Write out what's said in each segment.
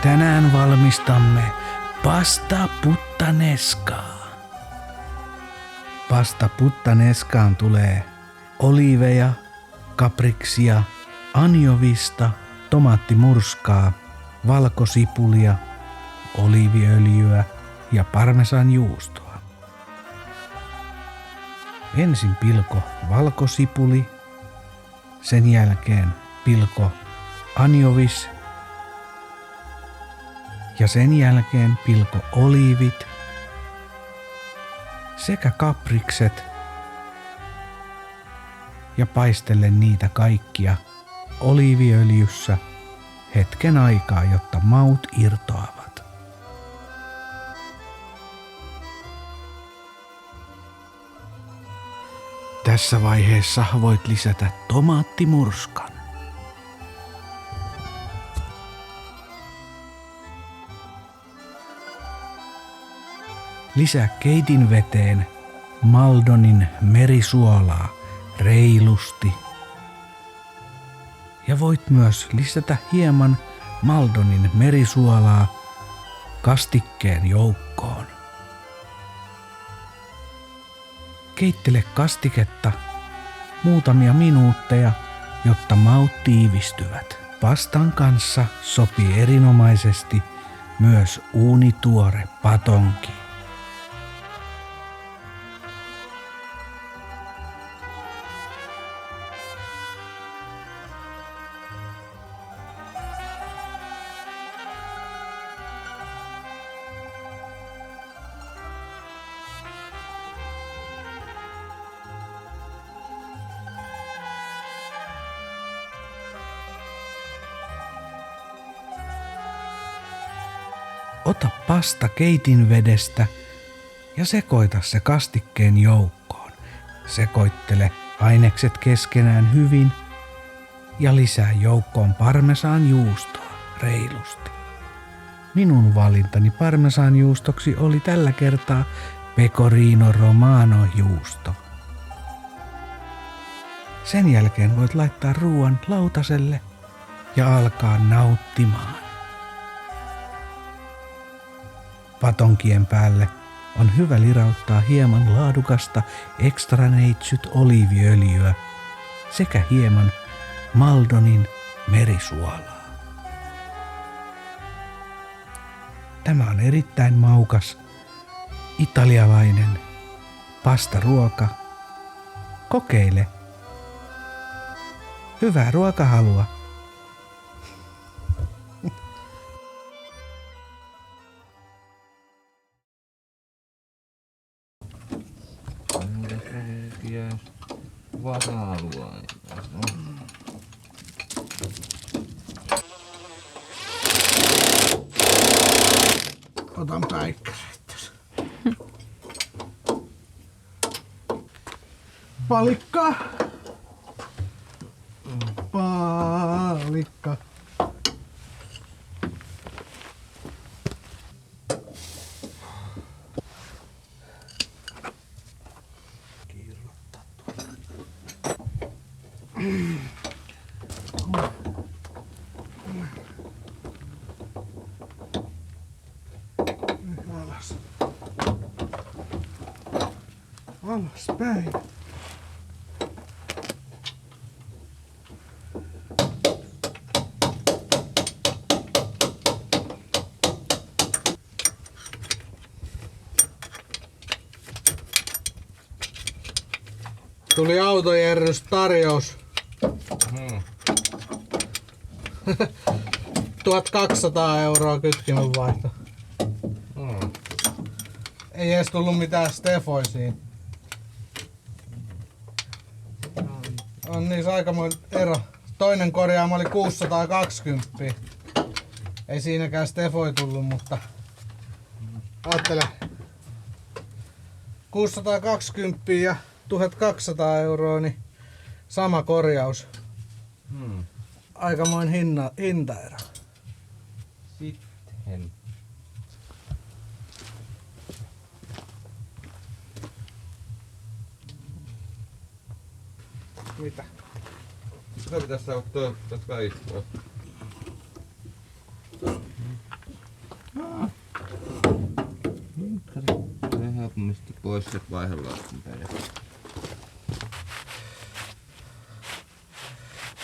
Tänään valmistamme pasta puttaneskaa. Pasta puttaneskaan tulee oliiveja, kapriksia, anjovista, tomaattimurskaa, valkosipulia, oliiviöljyä ja parmesanjuustoa. Ensin pilko valkosipuli, sen jälkeen pilko anjovis ja sen jälkeen pilko oliivit sekä kaprikset ja paistele niitä kaikkia oliiviöljyssä hetken aikaa, jotta maut irtoavat. Tässä vaiheessa voit lisätä tomaattimurskan. Lisää keitin veteen Maldonin merisuolaa reilusti. Ja voit myös lisätä hieman Maldonin merisuolaa kastikkeen joukkoon. Keittele kastiketta muutamia minuutteja, jotta maut tiivistyvät. Pastan kanssa sopii erinomaisesti myös uunituore patonki. Ota pasta keitin vedestä ja sekoita se kastikkeen joukkoon. Sekoittele ainekset keskenään hyvin ja lisää joukkoon parmesanjuustoa reilusti. Minun valintani parmesanjuustoksi oli tällä kertaa pecorino romano juusto. Sen jälkeen voit laittaa ruoan lautaselle ja alkaa nauttimaan. Patonkien päälle on hyvä lirauttaa hieman laadukasta extra neitsyt oliiviöljyä sekä hieman Maldonin merisuolaa. Tämä on erittäin maukas italialainen pastaruoka. Kokeile. Hyvää ruokahalua. Varalua. Otan päikkäreitä. Palikka. Palikka. Alas. Alaspäin. Tuli autojerrystarjous. 1200 € kytkimen vaihto. Ei edes tullut mitään stefoisiin. On niissä aikamoinen ero. Toinen korjaama oli 620. Ei siinäkään stefoi tullut, mutta ajattele. 620 ja 1200 €, niin sama korjaus. Aikamoin hintaero. Sitten. Mitä? Sitä pitäisi saada toivottavasti kaikkea. pois sieltä vaihelaastin päin.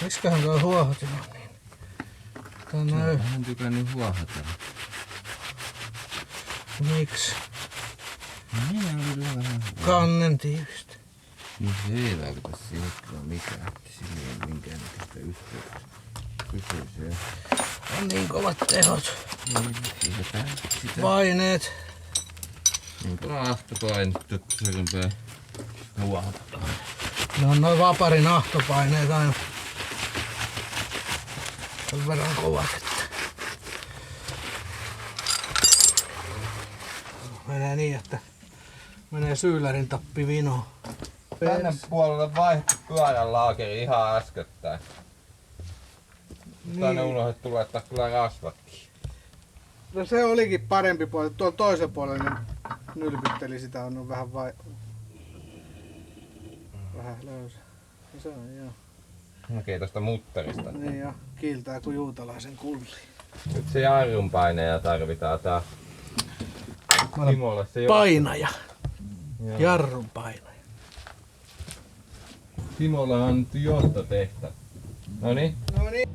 Miksiköhän toi huohotin on niin? Tänne Hän tykännyt huohatella. Miksi? Minä olin vähän Kannen tiivistä. No se ei vaikuta siihen kyllä mitään, että sillä ei ole minkäännäköistä yhteyttä. Kyseiseen. On niin kovat tehot. Niin, siitä päästä sitä. Paineet. Niin ahtopainetta, että se rupeaa huohattaa. Ne on noin vaparin ahtopaineet aina. Sen verran kovat, että menee niin, että menee syylärin tappi vinoon. Tänne puolelle vaihdettu pyörän laakeri ihan äskettäin. Tänne unohdettu laittaa kyllä rasvatkin. No se olikin parempi puoli. Tuolla toisen puolella ne nylpytteli sitä, on vähän vähän löysä. No se on joo. Näkee tosta mutterista. Niin ja kiiltää kuin juutalaisen kulli. Nyt se jarrun paineja tarvitaan tää. Timolle se Painaja. Joo. Jarrun painaja. Timolla on nyt johtotehtävä. Noniin. No niin.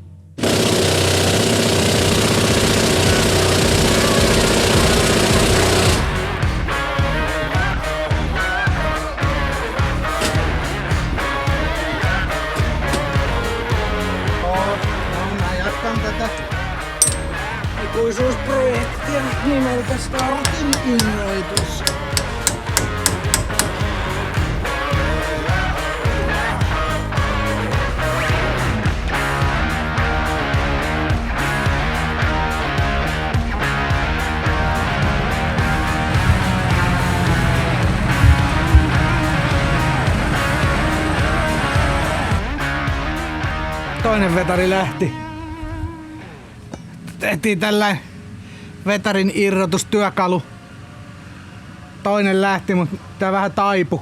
Mä jatkan tätä ikuisuusprojektia nimeltä Startin innoitus. Toinen vetari lähti. Tehtiin tällainen vetarin irrotustyökalu. Toinen lähti, mutta tää vähän taipu.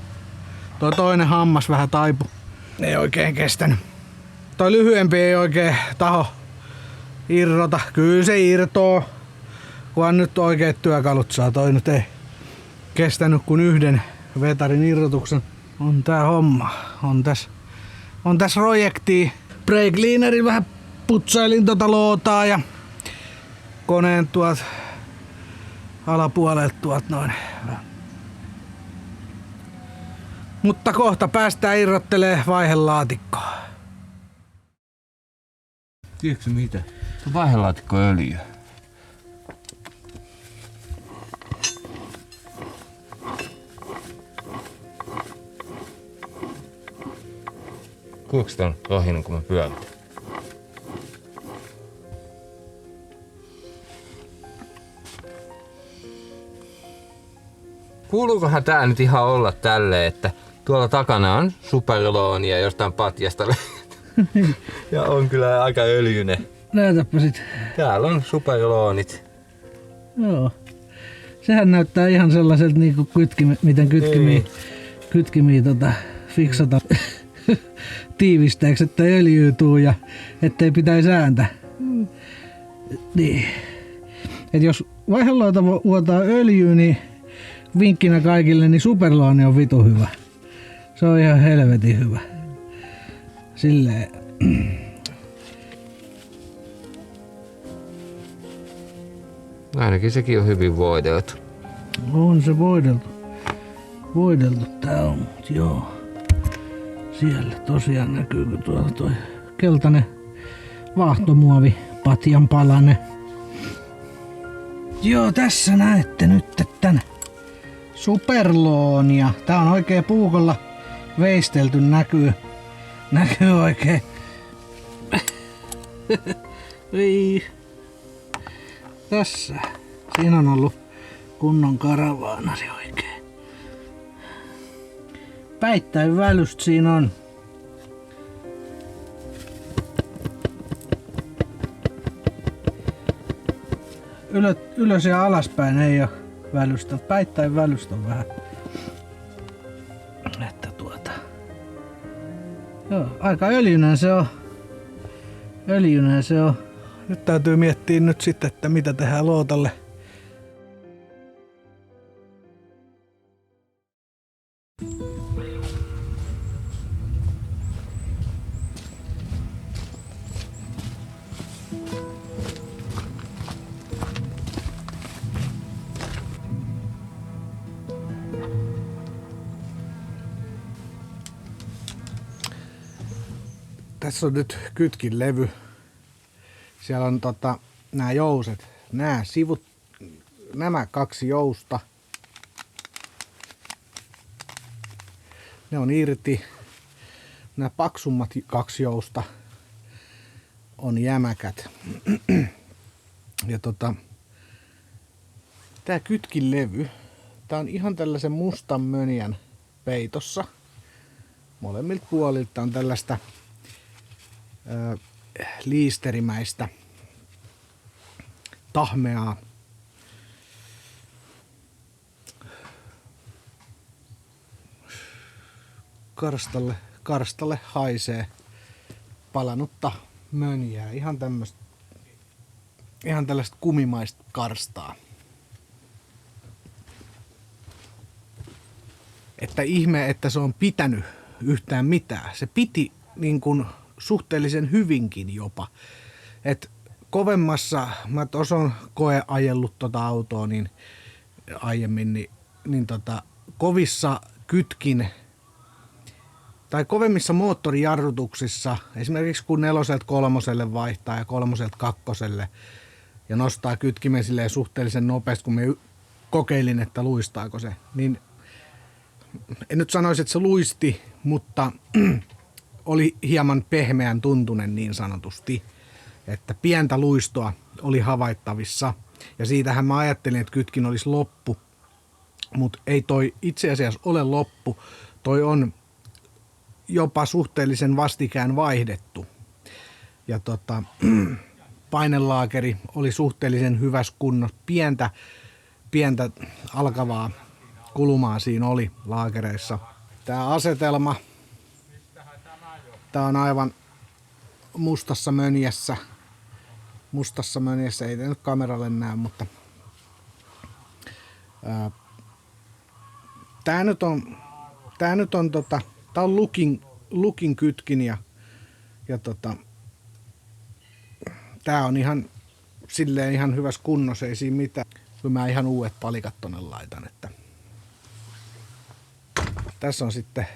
Tuo toinen hammas vähän taipu. Ei oikein kestänyt. Toi lyhyempi ei oikein taho irrota. Kyllä se irtoo. Kunhan nyt oikeat työkalut saa. Toi nyt ei kestänyt kuin yhden vetarin irrotuksen. On tää homma. On tässä projektia. Brake cleanerin vähän putsailin tota lootaa ja koneen tuot alapuolelta tuot noin. Mutta kohta päästään irrottelee vaihelaatikkoa. Tiedätkö mitä? Tuo vaihelaatikko öljy. Kuinka ton rohinut kun mä pyöritän? Kuuluukohan tää nyt ihan olla tälleen, että tuolla takana on superloonia jostain patjasta ja on kyllä aika öljyinen. Näytäpä sit. Täällä on superloonit. Joo. Sehän näyttää ihan sellaiselta niinku miten kytkimiä fiksata tiivisteeksi, että öljyytuu ja ettei pitäisi ääntä. Niin. Et jos vaihelauta vuotaa öljyä, niin vinkkinä kaikille, niin superlooni on vitu hyvä. Se on ihan helvetin hyvä. Silleen. Ainakin sekin on hyvin voideltu. On se voideltu. Voideltu tää on, mut joo. Siellä tosiaan näkyy, kun tuolla toi keltainen vaahtomuovi patjan palane. Joo, tässä näette nyt tän superloonia. Tää on oikein puukolla veistelty, näkyy oikein. Tässä. Siinä on ollut kunnon karavaanasi oikein. Päittäin välyst siinä on. Ylös ja alaspäin ei oo välystä. Päittäin välystä on vähän. Että Joo, aika öljyinen se on. Nyt täytyy miettiä nyt sitten, että mitä tehdään lootalle Tässä on nyt kytkin levy. Siellä on nämä jouset, nämä sivut, nämä 2 jousta. Ne on irti. Nämä paksummat 2 jousta on jämäkät. Ja tää kytkin levy, tää on ihan tällaisen mustan mönjän peitossa. Molemmilta puolilta on tällaista liisterimäistä tahmeaa karstalle haisee palanutta mönjää. Ihan tällaista kumimaista karstaa. Että ihme, että se on pitänyt yhtään mitään. Se piti niin kuin suhteellisen hyvinkin jopa. Et kovemmassa, mä tuossa on koeajellut autoa niin aiemmin, niin kovissa kytkin tai kovemmissa moottorijarrutuksissa, esimerkiksi kun 4:3 vaihtaa ja 3:2 ja nostaa kytkimen silleen suhteellisen nopeasti, kun me kokeilin, että luistaako se, niin en nyt sanoisi, että se luisti, mutta oli hieman pehmeän tuntunen niin sanotusti, että pientä luistoa oli havaittavissa. Ja siitähän mä ajattelin, että kytkin olisi loppu, mutta ei toi itse asiassa ole loppu. Toi on jopa suhteellisen vastikään vaihdettu. Ja painelaakeri oli suhteellisen hyvässä kunnossa. Pientä alkavaa kulumaa siinä oli laakereissa. Tää asetelma. Tää on aivan mustassa mönjässä. Ei nyt kameralle näy, mutta tää on Lookin kytkin ja tää on ihan silleen ihan hyvässä kunnossa, ei siinä mitään. Kun mä ihan uudet palikat tonne laitan, että tässä on sitten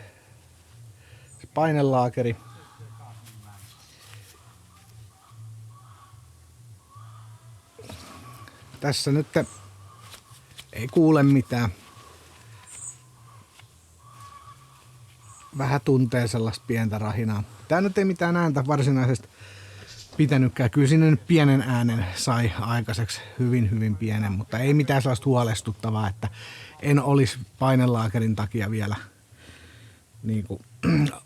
se painelaakeri. Tässä nyt ei kuule mitään. Vähän tuntee sellaista pientä rahinaa. Tää nyt ei mitään ääntä varsinaisesti pitänytkään. Kyllä sinne nyt pienen äänen sai aikaiseksi, hyvin pienen, mutta ei mitään sellaista huolestuttavaa, että en olisi painelaakerin takia vielä niin kuin,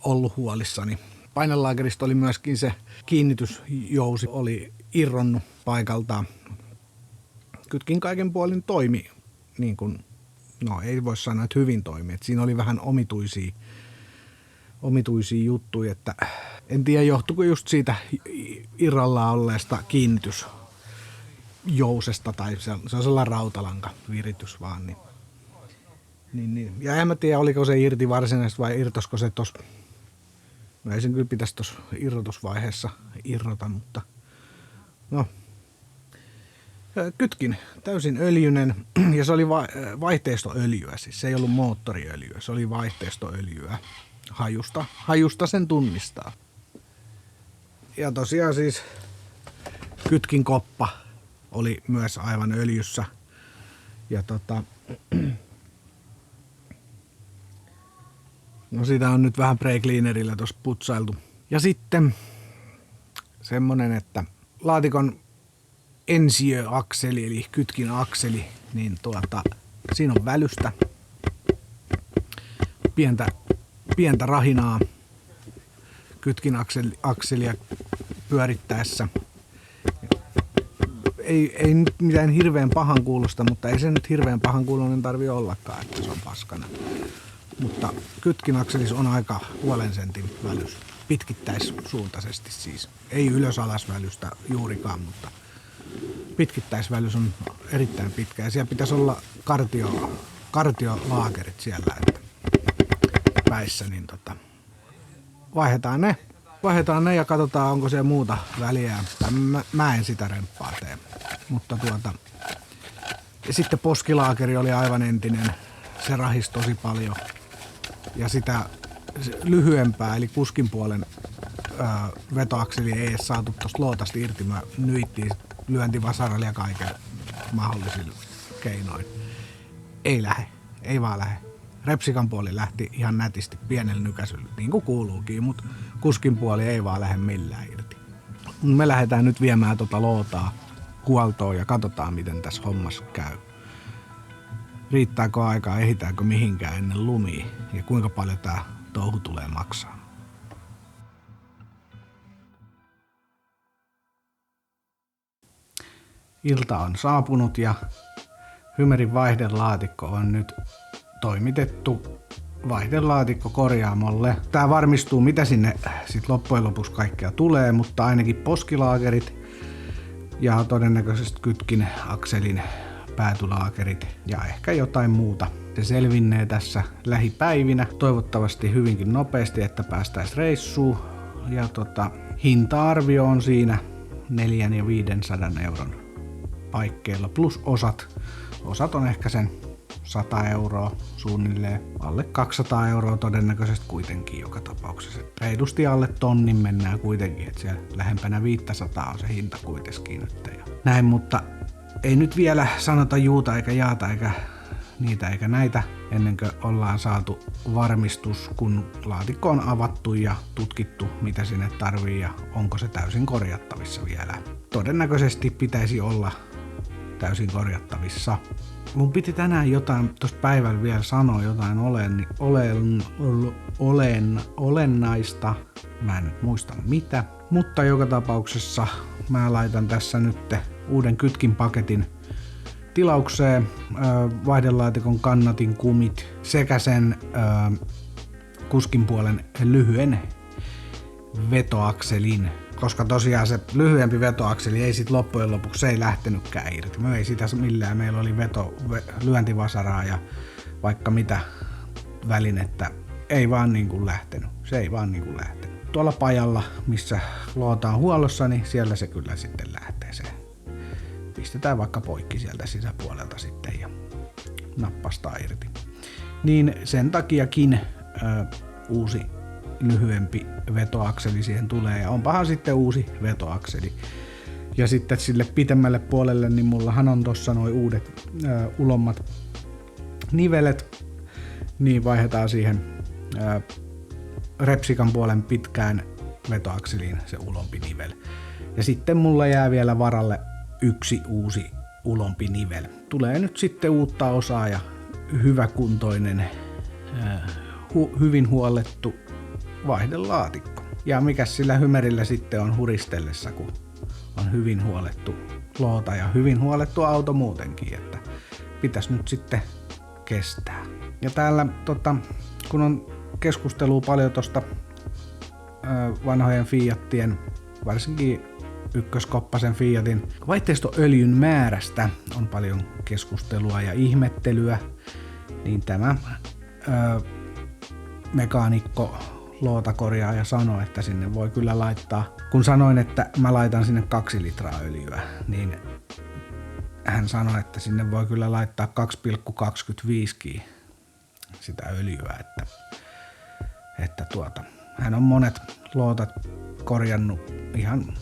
ollut huolissani. Painelaakerista oli myöskin se kiinnitysjousi oli irronnut paikaltaan. Kytkin kaiken puolin toimi, niin kuin, no ei voi sanoa, että hyvin toimi. Että siinä oli vähän omituisia juttuja, että en tiedä johtuiko just siitä irrallaan olleesta kiinnitysjousesta tai se on sellainen rautalanka viritys vaan. Niin. Ja en mä tiedä, oliko se irti varsinaisesti vai irtosko se tossa, no ei sen kyllä pitäisi tossa irrotusvaiheessa irrota, mutta no. Kytkin täysin öljyinen ja se oli vaihteistoöljyä, siis se ei ollut moottoriöljyä, se oli vaihteistoöljyä. Hajusta sen tunnistaa. Ja tosiaan siis kytkin koppa oli myös aivan öljyssä. Ja no sitä on nyt vähän pre-cleanerillä tossa putsailtu. Ja sitten semmonen, että laatikon ensiöakseli eli kytkin akseli, niin siinä on välystä. Pientä rahinaa kytkin akselia pyörittäessä. Ei mitään hirveän pahan kuulosta, mutta ei se nyt hirveän pahan kuuloinen tarvi ollakaan, että se on paskana. Mutta kytkin akselissa on aika puolen sentin välys, pitkittäissuuntaisesti siis. Ei ylös-alas välystä juurikaan, mutta pitkittäisvälys on erittäin pitkä ja siellä pitäisi olla kartiolaakerit siellä. Että päissä, niin vaihdetaan ne ja katsotaan onko siellä muuta väliä. Mä en sitä remppaa tee. Mutta ja sitten poskilaakeri oli aivan entinen. Se rahisi tosi paljon. Ja sitä lyhyempää eli kuskin puolen vetoakseli ei edes saatu tosta lootasta irti. Mä nyittiin lyöntivasaralla ja kaiken mahdollisilla keinoin. Ei lähe. Ei vaan lähe. Repsikan puoli lähti ihan nätisti pienellä nykäisyllä, niin kuin kuuluukin, mutta kuskin puoli ei vaan lähde millään irti. Me lähdetään nyt viemään lootaa huoltoon ja katsotaan, miten tässä hommassa käy. Riittääkö aikaa, ehditäänkö mihinkään ennen lumia ja kuinka paljon tää touhu tulee maksaa. Ilta on saapunut ja Hymerin vaihdelaatikko on nyt toimitettu vaihdelaatikko korjaamolle. Tää varmistuu mitä sinne sit loppujen lopuksi kaikkea tulee, mutta ainakin poskilaakerit ja todennäköisesti kytkin akselin päätylaakerit ja ehkä jotain muuta. Se selvinnee tässä lähipäivinä, toivottavasti hyvinkin nopeasti, että päästäisiin reissuun. Ja hinta-arvio on siinä 400 ja 500 euron paikkeilla plus osat. Osat on ehkä sen 100 euroa suunnilleen, alle 200 euroa todennäköisesti kuitenkin joka tapauksessa. Reilusti alle tonnin mennään kuitenkin, että siellä lähempänä 500 on se hinta kuitenkin nyt. Ja näin, mutta ei nyt vielä sanota juuta eikä jaata eikä niitä eikä näitä ennen kuin ollaan saatu varmistus, kun laatikko on avattu ja tutkittu mitä sinne tarvii ja onko se täysin korjattavissa vielä. Todennäköisesti pitäisi olla täysin korjattavissa. Mun piti tänään jotain, tosta päivällä vielä sanoa jotain olennaista. Mä en nyt muista mitä. Mutta joka tapauksessa mä laitan tässä nyt uuden kytkinpaketin tilaukseen. Vaihdelaatikon kannatin kumit sekä sen kuskin puolen lyhyen vetoakselin. Koska tosiaan se lyhyempi vetoakseli ei sit loppujen lopuksi se ei lähtenytkään irti. Me ei sitä millään. Meillä oli lyöntivasaraa ja vaikka mitä välinettä. Ei vaan niinku lähtenyt. Se ei vaan niinku lähtenyt. Tuolla pajalla, missä loota on huollossa, niin siellä se kyllä sitten lähtee. Se pistetään vaikka poikki sieltä sisäpuolelta sitten ja nappastaa irti. Niin sen takiakin uusi lyhyempi vetoakseli siihen tulee ja onpahan sitten uusi vetoakseli. Ja sitten sille pitemmälle puolelle, niin mullahan on tossa noi uudet ulommat nivelet, niin vaihdetaan siihen repsikan puolen pitkään vetoakseliin se ulompi nivel. Ja sitten mulla jää vielä varalle yksi uusi ulompi nivel. Tulee nyt sitten uutta osaa ja hyväkuntoinen, hyvin huollettu vaihdelaatikko. Ja mikäs sillä Hymerillä sitten on huristellessa, kun on hyvin huolettu loota ja hyvin huolettu auto muutenkin, että pitäis nyt sitten kestää. Ja täällä kun on keskustelua paljon tosta vanhojen Fiatien, varsinkin ykköskoppasen Fiatin vaihteistoöljyn määrästä on paljon keskustelua ja ihmettelyä, niin tämä mekaanikko lootakorjaaja sanoi, että sinne voi kyllä laittaa, kun sanoin, että mä laitan sinne 2 litraa öljyä, niin hän sanoi, että sinne voi kyllä laittaa 2,25 sitä öljyä, että hän on monet lootat korjannut ihan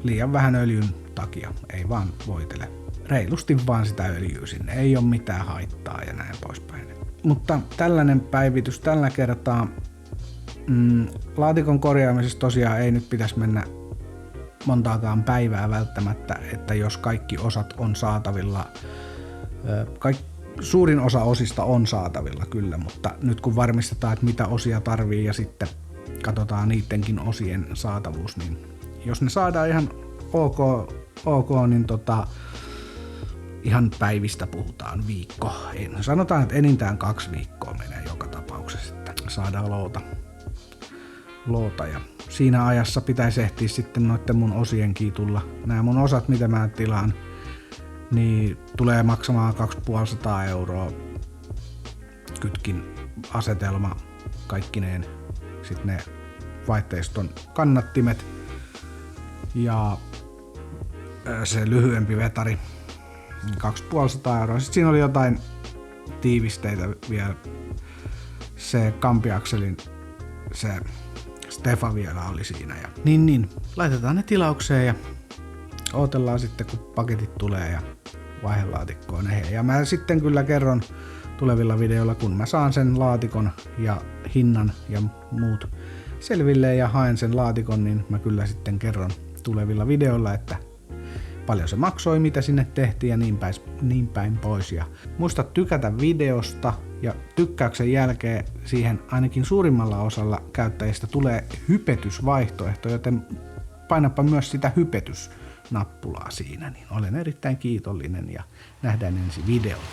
liian vähän öljyn takia, ei vaan voitele. Reilusti vaan sitä öljyä sinne, ei ole mitään haittaa ja näin poispäin. Mutta tällainen päivitys tällä kertaa. Laatikon korjaamisessa tosiaan ei nyt pitäisi mennä montaakaan päivää välttämättä, että jos kaikki osat on saatavilla, suurin osa osista on saatavilla kyllä, mutta nyt kun varmistetaan, että mitä osia tarvii ja sitten katsotaan niidenkin osien saatavuus, niin jos ne saadaan ihan ok niin ihan päivistä puhutaan viikko. Sanotaan, että enintään 2 viikkoa menee joka tapauksessa, että saadaan loota ja siinä ajassa pitäisi ehtiä sitten noitten mun osienkin tulla. Nämä mun osat, mitä mä tilaan, niin tulee maksamaan 250 € kytkin asetelma kaikkineen. Sitten ne vaihteiston kannattimet ja se lyhyempi vetari, 250 €. Sitten siinä oli jotain tiivisteitä vielä. Se kampiakselin, se Stefa vielä oli siinä. Ja niin, laitetaan ne tilaukseen ja odotellaan sitten kun paketit tulee ja vaihelaatikkoon ne. Ja mä sitten kyllä kerron tulevilla videoilla, kun mä saan sen laatikon ja hinnan ja muut selville ja haen sen laatikon, niin mä kyllä sitten kerron tulevilla videoilla, että paljon se maksoi, mitä sinne tehtiin ja niin päin pois. Ja muista tykätä videosta ja tykkäyksen jälkeen siihen ainakin suurimmalla osalla käyttäjistä tulee hypetysvaihtoehto, joten painapa myös sitä hypetysnappulaa siinä, niin olen erittäin kiitollinen ja nähdään ensi videolla.